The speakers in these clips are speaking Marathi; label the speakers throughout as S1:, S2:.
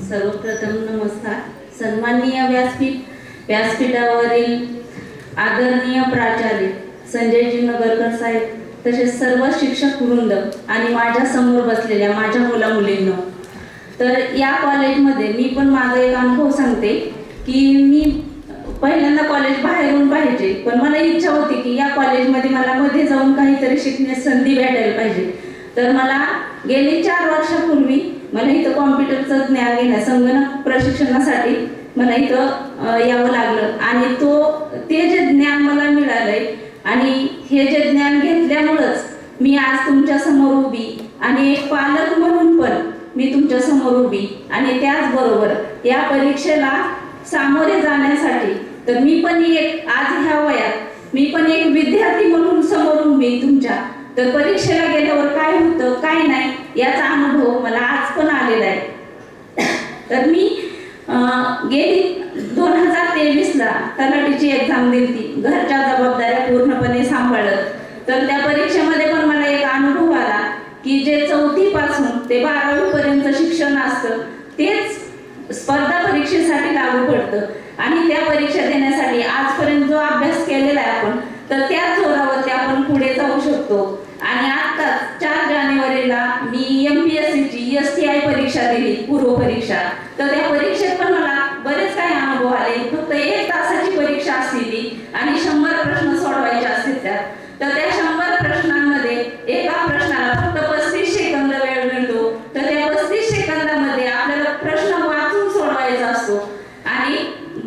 S1: सर्वप्रथम नमस्कार. सन्माननीय व्यासपीठावरील आदरणीय प्राचार्य संजयजी नगरकर साहेब, तसेच सर्व शिक्षक वृंद आणि माझ्या समोर बसलेल्या माझ्या मुला-मुलींनो, तर या कॉलेजमध्ये मी पण माझा एक अनुभव सांगते की मी पहिल्यांदा कॉलेज बाहेरून पाहिजे, पण मला इच्छा होती की या कॉलेजमध्ये मला मध्ये जाऊन काहीतरी शिकण्यास संधी भेटायला पाहिजे. तर मला गेली 4 वर्षापूर्वी मला इथं कॉम्प्युटरचं ज्ञान घेण्या संगणक प्रशिक्षणासाठी मला इथं यावं लागलं आणि ते जे ज्ञान मला मिळालंय आणि हे जे ज्ञान घेतल्यामुळंच मी आज तुमच्या समोर उभी आणि एक पालक म्हणून पण मी तुमच्या समोर उभी आणि त्याचबरोबर या परीक्षेला सामोरे जाण्यासाठी तर मी पण एक आज ह्या वयात मी पण एक विद्यार्थी म्हणून समोर उभी तुमच्या. तर परीक्षेला गेल्यावर काय होतं काय नाही याचा अनुभव मला आज पण आलेला आहे. तर मी गेली 2023ला तलाठीची एक्झाम दिली, घरच्या जबाबदाऱ्या पूर्णपणे सांभाळत. तर त्या परीक्षेमध्ये पण मला एक अनुभव आला की जे 4थी पासून ते 12वी पर्यंत शिक्षण असतं तेच स्पर्धा परीक्षेसाठी लागू पडतं आणि त्या परीक्षा देण्यासाठी आजपर्यंत जो अभ्यास केलेला आहे आपण तर त्याच जोरावरती आपण पुढे जाऊ शकतो. आणि आत्ताच 4 जानेवारीला मी MPSCची STI परीक्षा दिली, पूर्व परीक्षा. तर त्या परीक्षेत पण मला बरेच काही अनुभव आले. फक्त 1 तासाची परीक्षा असते ती आणि 100 प्रश्न सोडवायचे असतात त्यात. तर त्या 100 प्रश्नांमध्ये एका प्रश्नाला फक्त 35 सेकंद वेळ मिळतो. तर त्या 35 सेकंदामध्ये आपल्याला प्रश्न वाचून सोडवायचा असतो आणि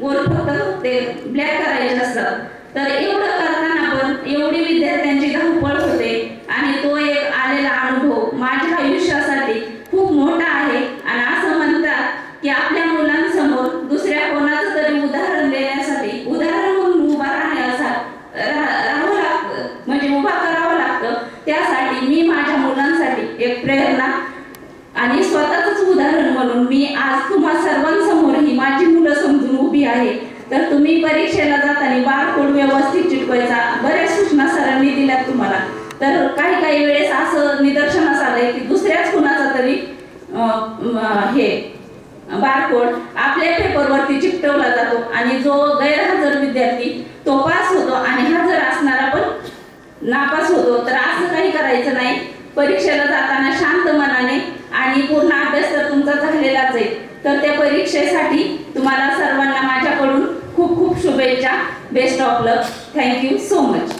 S1: गोल फक्त ते ब्लॅक करायचे असतात. तर एवढं करताना पण एवढी विद्यार्थ्यांची धावपळ होते आणि तो एक आलेला अनुभव माझ्या आयुष्यासाठी खूप मोठा आहे. आणि असं म्हणतात की आपल्या मुलांसमोर दुसऱ्या कोणाचं तरी उदाहरण देण्यासाठी उदाहरण म्हणून उभा राहावं लागतं, म्हणजे उभा करावं लागतं. त्यासाठी मी माझ्या मुलांसाठी एक प्रेरणा आणि स्वतःच उदाहरण म्हणून मी आज तुम्हा सर्वांसमोर ही माझी मुलं समजून उभी आहे. तर तुम्ही परीक्षेला जाताना बारकोड व्यवस्थित चिटकवायचा, बऱ्याच सूचना सरांनी दिल्यात तुम्हाला. तर काही वेळेस असं निदर्शनास आलंय की दुसऱ्याच कुणाचा तरी हे बारकोड आपल्या पेपरवरती चिकटवला जातो आणि जो गैरहजर विद्यार्थी तो पास होतो आणि हजर असणारा पण नापास होतो. तर असं काही करायचं नाही. परीक्षेला जाताना शांत मनाने आणि पूर्ण अभ्यास तर तुमचा झालेलाच आहे. तर त्या परीक्षेसाठी तुम्हाला सर्वांना माझ्याकडून खूप खूप शुभेच्छा. Best of luck. Thank you so much.